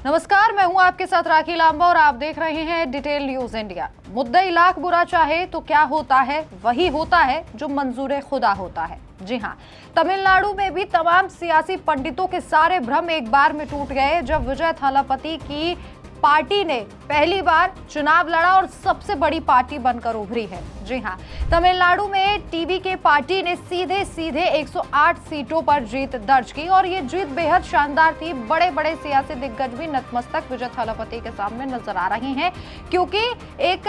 नमस्कार, मैं हूं आपके साथ राखी लांबा और आप देख रहे हैं डिटेल न्यूज इंडिया। मुद्दई लाख बुरा चाहे तो क्या होता है, वही होता है जो मंजूर खुदा होता है। जी हां, तमिलनाडु में भी तमाम सियासी पंडितों के सारे भ्रम एक बार में टूट गए जब विजय थालापति की पार्टी ने पहली बार चुनाव लड़ा और सबसे बड़ी पार्टी बनकर उभरी है। जी हां, तमिलनाडु में टीवीके पार्टी ने सीधे 108 सीटों पर जीत दर्ज की और ये जीत बेहद शानदार थी। बड़े बड़े सियासी दिग्गज भी नतमस्तक विजय थालापति के सामने नजर आ रहे हैं, क्योंकि एक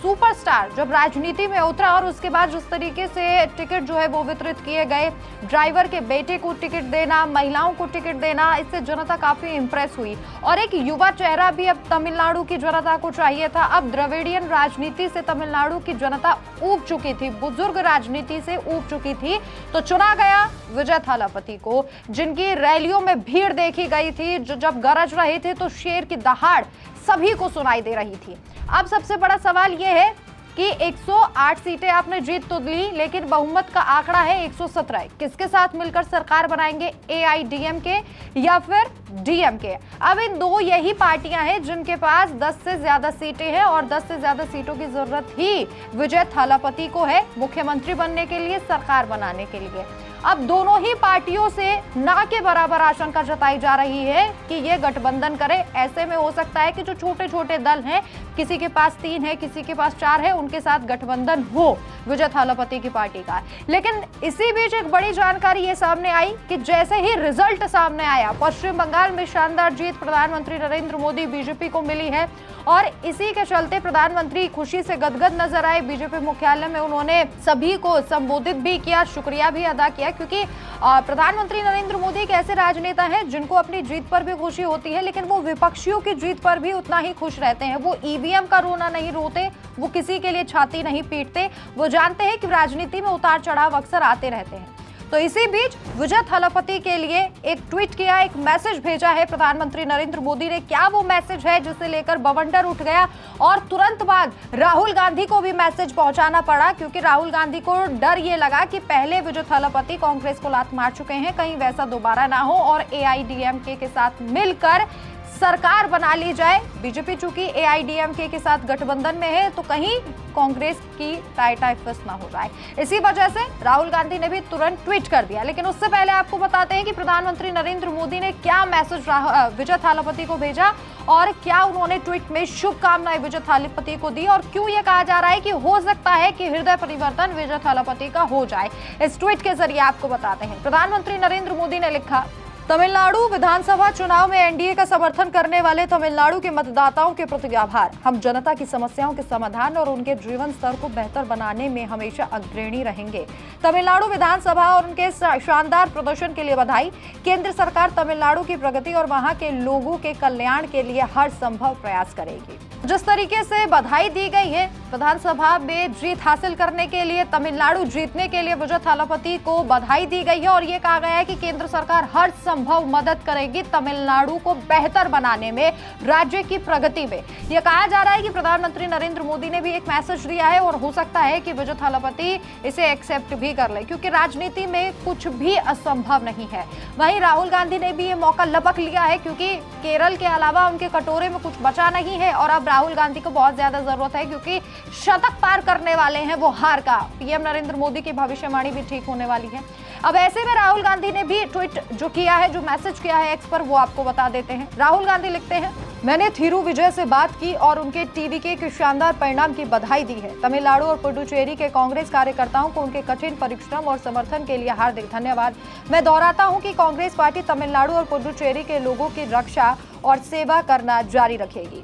सुपरस्टार जब राजनीति में उतरा और उसके बाद जिस तरीके से टिकट जो है वो वितरित किए गए, ड्राइवर के बेटे को टिकट देना, महिलाओं को टिकट देना, इससे जनता काफी इंप्रेस हुई और एक युवा चेहरा भी अब तमिलनाडु की जनता को चाहिए था। अब द्रविडियन राजनीति से तमिलनाडु की जनता ऊब चुकी थी, बुजुर्ग राजनीति से ऊब चुकी थी, तो चुना गया विजय थालापति को, जिनकी रैलियों में भीड़ देखी गई थी, जो जब गरज रहे थे तो शेर की दहाड़ सभी को सुनाई दे रही थी। अब सबसे बड़ा सवाल यह है कि 108 सीटें आपने जीत तो ली, लेकिन बहुमत का आंकड़ा है 117। किसके साथ मिलकर सरकार बनाएंगे, एआईडीएमके या फिर डीएमके? अब इन दो यही पार्टियां हैं जिनके पास 10 से ज्यादा सीटें हैं और 10 से ज्यादा सीटों की जरूरत ही विजय थालापति को है मुख्यमंत्री बनने के लिए, सरकार बनाने के लिए। अब दोनों ही पार्टियों से ना के बराबर आशंका जताई जा रही है कि ये गठबंधन करे। ऐसे में हो सकता है कि जो छोटे छोटे दल हैं, किसी के पास 3 है, किसी के पास 4 है, उनके साथ गठबंधन हो विजय थालापति की पार्टी का। लेकिन इसी बीच एक बड़ी जानकारी ये सामने आई कि जैसे ही रिजल्ट सामने आया, पश्चिम बंगाल में शानदार जीत प्रधानमंत्री नरेंद्र मोदी बीजेपी को मिली है और इसी के चलते प्रधानमंत्री खुशी से गदगद नजर आए। बीजेपी मुख्यालय में उन्होंने सभी को संबोधित भी किया, शुक्रिया भी अदा किया, क्योंकि प्रधानमंत्री नरेंद्र मोदी एक ऐसे राजनेता हैं जिनको अपनी जीत पर भी खुशी होती है, लेकिन वो विपक्षियों की जीत पर भी उतना ही खुश रहते हैं। वो ईवीएम का रोना नहीं रोते, वो किसी के लिए छाती नहीं पीटते, वो जानते हैं कि राजनीति में उतार चढ़ाव अक्सर आते रहते हैं। तो इसी बीच विजय थालापति के लिए एक ट्वीट किया, एक मैसेज भेजा है प्रधानमंत्री नरेंद्र मोदी ने। क्या वो मैसेज है जिसे लेकर बवंडर उठ गया और तुरंत बाद राहुल गांधी को भी मैसेज पहुंचाना पड़ा, क्योंकि राहुल गांधी को डर ये लगा कि पहले विजय थालापति कांग्रेस को लात मार चुके हैं, कहीं वैसा दोबारा ना हो और एआईडीएमके के साथ मिलकर सरकार बना ली जाए। बीजेपी चूंकि एआईडीएमके के साथ गठबंधन में है, तो कहीं कांग्रेस की टाई फिस्ट ना हो जाए। इसी वजह से राहुल गांधी ने भी तुरंत ट्वीट कर दिया। लेकिन उससे पहले आपको बताते हैं कि प्रधानमंत्री नरेंद्र मोदी ने क्या मैसेज विजय थालापति को भेजा और क्या उन्होंने ट्वीट में शुभकामनाएं विजय थालापति को दी और क्यों यह कहा जा रहा है कि हो सकता है कि हृदय परिवर्तन विजय थालापति का हो जाए। इस ट्वीट के जरिए आपको बताते हैं। प्रधानमंत्री नरेंद्र मोदी ने लिखा, तमिलनाडु विधानसभा चुनाव में एनडीए का समर्थन करने वाले तमिलनाडु के मतदाताओं के प्रति आभार। हम जनता की समस्याओं के समाधान और उनके जीवन स्तर को बेहतर बनाने में हमेशा अग्रणी रहेंगे। तमिलनाडु विधानसभा और उनके शानदार प्रदर्शन के लिए बधाई। केंद्र सरकार तमिलनाडु की प्रगति और वहां के लोगों के कल्याण के लिए हर संभव प्रयास करेगी। जिस तरीके से बधाई दी गई है विधानसभा में जीत हासिल करने के लिए, तमिलनाडु जीतने के लिए विजय थालापति को बधाई दी गई है और ये कहा गया है कि केंद्र सरकार हर संभव मदद करेगी तमिलनाडु को बेहतर बनाने में, राज्य की प्रगति में। यह कहा जा रहा है कि प्रधानमंत्री नरेंद्र मोदी ने भी एक मैसेज दिया है और हो सकता है कि विजय थालापति इसे एक्सेप्ट भी कर ले, क्योंकि राजनीति में कुछ भी असंभव नहीं है। वहीं राहुल गांधी ने भी ये मौका लपक लिया है, क्योंकि केरल के अलावा उनके कटोरे में कुछ बचा नहीं है और अब राहुल गांधी को बहुत ज्यादा जरूरत है, क्योंकि शतक पार करने वाले हैं वो हार का। पीएम नरेंद्र मोदी की भविष्यवाणी भी ठीक होने वाली है। अब ऐसे में राहुल गांधी ने भी ट्वीट जो किया है, जो मैसेज किया है एक्स पर, वो आपको बता देते हैं। राहुल गांधी लिखते हैं, मैंने थिरू विजय से बात की और उनके टीवीके के शानदार परिणाम की बधाई दी है। तमिलनाडु और पुडुचेरी के कांग्रेस कार्यकर्ताओं को उनके कठिन परिश्रम और समर्थन के लिए हार्दिक धन्यवाद। मैं दोहराता हूं कि कांग्रेस पार्टी तमिलनाडु और पुडुचेरी के लोगों की रक्षा और सेवा करना जारी रखेगी।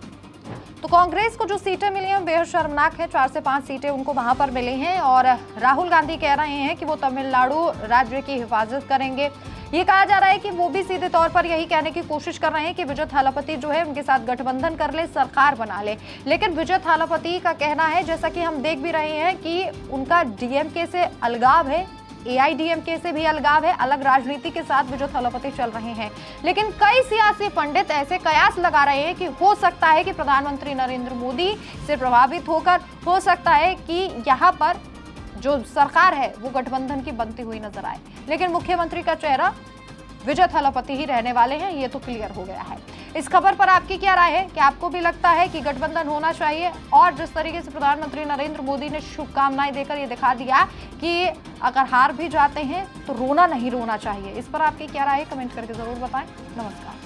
तो कांग्रेस को जो सीटें मिली हैं बेहद शर्मनाक है। 4 से 5 सीटें उनको वहां पर मिली हैं और राहुल गांधी कह रहे हैं कि वो तमिलनाडु राज्य की हिफाजत करेंगे। ये कहा जा रहा है कि वो भी सीधे तौर पर यही कहने की कोशिश कर रहे हैं कि विजय थालापति जो है उनके साथ गठबंधन कर ले, सरकार बना ले। लेकिन विजय थालापति का कहना है, जैसा कि हम देख भी रहे हैं, कि उनका डीएमके से अलगाव है, एआईडीएमके से भी अलगाव है, अलग राजनीति के साथ विजय थालापति चल रहे हैं। लेकिन कई सियासी पंडित ऐसे कयास लगा रहे हैं कि हो सकता है कि प्रधानमंत्री नरेंद्र मोदी से प्रभावित होकर हो सकता है कि यहाँ पर जो सरकार है वो गठबंधन की बनती हुई नजर आए। लेकिन मुख्यमंत्री का चेहरा विजय थलापति ही रहने वाले हैं, ये तो क्लियर हो गया है। इस खबर पर आपकी क्या राय है? क्या आपको भी लगता है कि गठबंधन होना चाहिए? और जिस तरीके से प्रधानमंत्री नरेंद्र मोदी ने शुभकामनाएं देकर ये दिखा दिया कि अगर हार भी जाते हैं तो रोना नहीं रोना चाहिए, इस पर आपकी क्या राय है? कमेंट करके जरूर बताएं। नमस्कार।